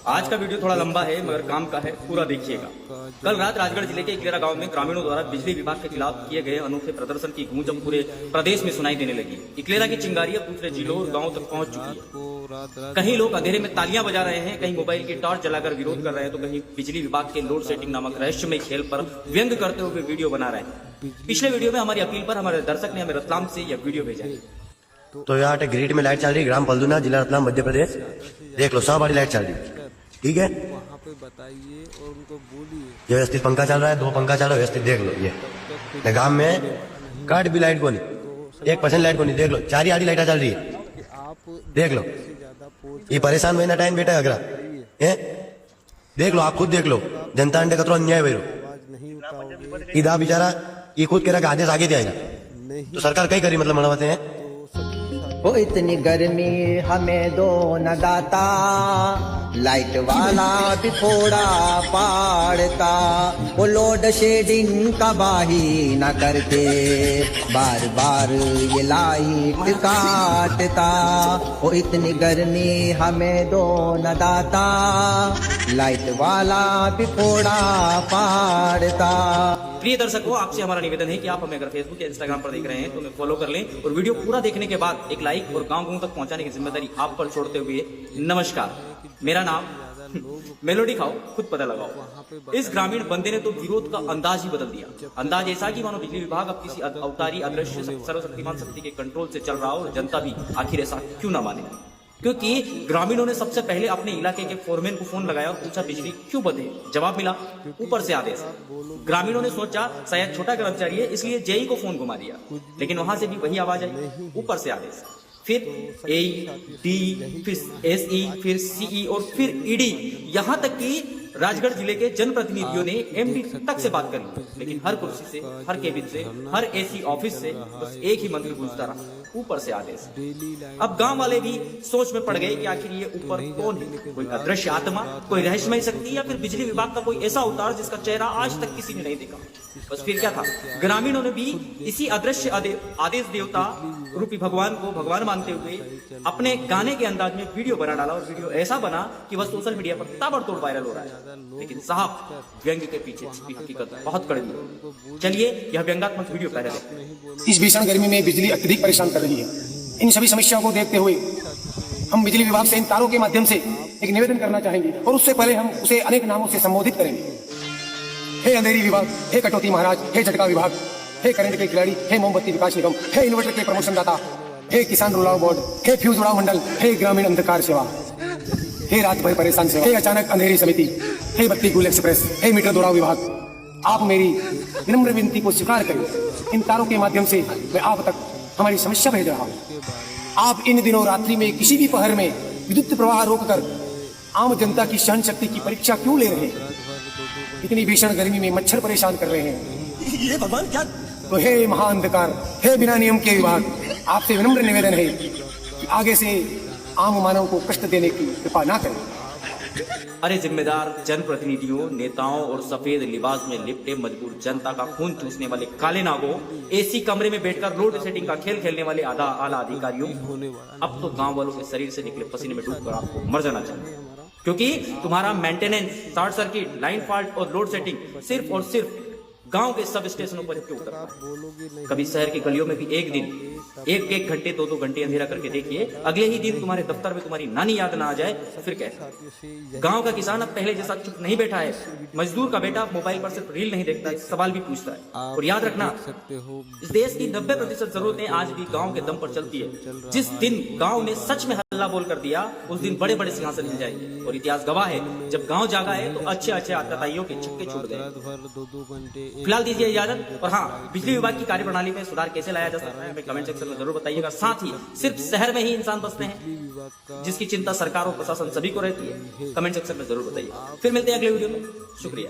आज का वीडियो थोड़ा लंबा है मगर काम का है, पूरा देखिएगा। कल रात राजगढ़ जिले के इकलेरा गांव में ग्रामीणों द्वारा बिजली विभाग के खिलाफ किए गए अनोखे प्रदर्शन की गूंज अब पूरे प्रदेश में सुनाई देने लगी। इकलेरा की चिंगारी अब दूसरे जिलों और गांवों तक पहुंच चुकी है। कहीं लोग अंधेरे में तालियां बजा रहे हैं, कहीं मोबाइल की टॉर्च जलाकर विरोध कर रहे हैं, तो कहीं बिजली विभाग के लोड सेटिंग नामक रहस्यमय खेल पर व्यंग करते हुए वीडियो बना रहे हैं। पिछले वीडियो में हमारी अपील पर हमारे दर्शक ने हमें रतलाम से यह वीडियो भेजा है। तो यहाँ पे ग्रिड में लाइट चल रही, ग्राम पलदुना, जिला रतलाम, मध्य प्रदेश। देख लो, 100 वाली लाइट चल रही, ठीक है। वहाँ पे बताइए और उनको बोलिए। व्यवस्थित पंखा चल रहा है, 2 पंखा चल रहा है व्यवस्थित। देख लो, ये गांव में कट भी लाइट को नहीं, 1% लाइट को नहीं। देख लो, 4 आड़ी लाइटा चल रही है, देख लो। ये परेशान होना टाइम बेटा अगरा है, देख लो, आप खुद देख लो। जनता अंडे कतरो अन्याय भैरो ईदा बेचारा ये खुद कह रहा आदेश आगे जाएगा, तो सरकार कई करी मतलब मनाते हैं। वो इतनी गर्मी हमें दो न दाता, लाइट वाला भी थोड़ा पाड़ता। वो लोड शेडिंग तबाही न करके बार बार ये लाइट काटता। वो इतनी गर्मी हमें दो न दाता, लाइट वाला भी थोड़ा पाड़ता। प्रिय दर्शकों, आपसे हमारा निवेदन है कि आप हमें अगर फेसबुक या इंस्टाग्राम पर देख रहे हैं तो हमें फॉलो कर लें और वीडियो पूरा देखने के बाद एक लाइक और गांव तक पहुंचाने की जिम्मेदारी आप पर छोड़ते हुए नमस्कार। मेरा नाम मेलोडी खाओ, खुद पता लगाओ। इस ग्रामीण बंदे ने तो विरोध का अंदाज ही बदल दिया। अंदाज ऐसा कि मानो बिजली विभाग अब किसी अवतारी अदृश्य सर्वशक्तिमान शक्ति के कंट्रोल से चल रहा हो और जनता भी आखिर ऐसा क्यों ना माने। क्योंकि ग्रामीणों ने सबसे पहले अपने इलाके के फोरमैन को फोन लगाया और पूछा बिजली क्यों बंद है। जवाब मिला ऊपर से आदेश। ग्रामीणों ने सोचा शायद छोटा कर्मचारी है इसलिए जेई को फोन घुमा दिया, लेकिन वहां से भी वही आवाज आई, ऊपर से आदेश। फिर एई, डी, फिर एसई, फिर सीई और फिर ईडी, यहां तक कि राजगढ़ जिले के जनप्रतिनिधियों ने एमडी तक से बात करी, लेकिन हर कुर्सी से, हर केबिन से, हर एसी ऑफिस से बस एक ही मंत्र गूंजता रहा, ऊपर से आदेश। अब गांव वाले भी सोच में पड़ गए कि आखिर ये ऊपर कौन है, कोई अदृश्य आत्मा, कोई रहस्यमय शक्ति, या फिर बिजली विभाग का कोई ऐसा अवतार जिसका चेहरा आज तक किसी ने नहीं देखा। बस फिर क्या था, ग्रामीणों ने भी इसी अदृश्य आदेश देवता रूपी भगवान को भगवान मानते हुए अपने गाने के अंदाज में वीडियो बना डाला, और वीडियो ऐसा बना कि वह सोशल मीडिया पर ताबड़तोड़ वायरल हो रहा है। लेकिन साहब, व्यंग के पीछे छिपी हकीकत बहुत कड़वी है। चलिए यह व्यंगात्मक वीडियो पहले देखते। इस भीषण गर्मी में बिजली अत्यधिक परेशान कर रही है। इन सभी समस्याओं को देखते हुए हम बिजली विभाग से इन तारों के माध्यम से एक निवेदन करना चाहेंगे, और उससे पहले हम उसे अनेक नामों से संबोधित करेंगे। हे अंधेरी विभाग, हे कटौती महाराज, हे झटका विभाग, हे करंट के खिलाड़ी, हे मोमबत्ती विकास निगम, हे इन्वर्टर के प्रमोशन दाता, हे किसान रुलाव बोर्ड, हे फ्यूज उड़ाव मंडल, हे ग्रामीण अंधकार सेवा, हे रात भर परेशान सेवा, हे अचानक अंधेरी समिति, हे बत्ती गुल एक्सप्रेस, हे मीटर दौड़ाव विभाग, आप मेरी विनम्र विनती को स्वीकार करें। इन तारों के माध्यम से मैं आप तक हमारी समस्या भेज रहा हूँ। आप इन दिनों रात्रि में किसी भी पहर में विद्युत प्रवाह रोककर आम जनता की सहन शक्ति की परीक्षा क्यों ले रहे हैं? इतनी भीषण गर्मी में मच्छर परेशान कर रहे हैं। ये भगवान क्या? तो हे महाअंधकार, हे बिना नियम के विभाग, आपसे विनम्र निवेदन है कि आगे से आम मानव को कष्ट देने की कृपा ना करें। अरे जिम्मेदार जनप्रतिनिधियों, नेताओं और सफेद लिबास में लिपटे मजबूर जनता का खून चूसने वाले काले नागों, एसी कमरे में बैठकर लोड सेटिंग का खेल खेलने वाले आला अधिकारियों, अब तो गांव वालों के शरीर से निकले पसीने में डूबकर आपको मर जाना चाहिए। क्योंकि तुम्हारा maintenance, short circuit, line fault और लोड सेटिंग सिर्फ और सिर्फ गांव के सब स्टेशनों पर क्यों उतरता है। कभी शहर की गलियों में भी एक दिन 1-1 घंटे 2-2 घंटे अंधेरा करके देखिए, अगले ही दिन तुम्हारे दफ्तर में तुम्हारी नानी याद ना आ जाए तो फिर कैसे। गांव का किसान अब पहले जैसा चुप नहीं बैठा है। मजदूर का बेटा मोबाइल पर सिर्फ रील नहीं देखता है, सवाल भी पूछता है। और याद रखना, इस देश की 90% जरूरतें आज भी गाँव के दम पर चलती है। जिस दिन गाँव ने सच में हल्ला बोल कर दिया, उस दिन बड़े बड़े सिंहासन हिल जाएंगे। और इतिहास गवाह है, जब गाँव जागा है तो अच्छे अच्छे आतताइयों के छक्के छूट गए। फिलहाल दीजिए इजाजत। और हाँ, बिजली विभाग की कार्यप्रणाली में सुधार कैसे लाया जा सकता है हमें कमेंट सेक्शन में जरूर बताइएगा। साथ ही सिर्फ शहर में ही इंसान बसते हैं जिसकी चिंता सरकार और प्रशासन सभी को रहती है, कमेंट सेक्शन में जरूर बताइए। फिर मिलते हैं अगले वीडियो में। शुक्रिया।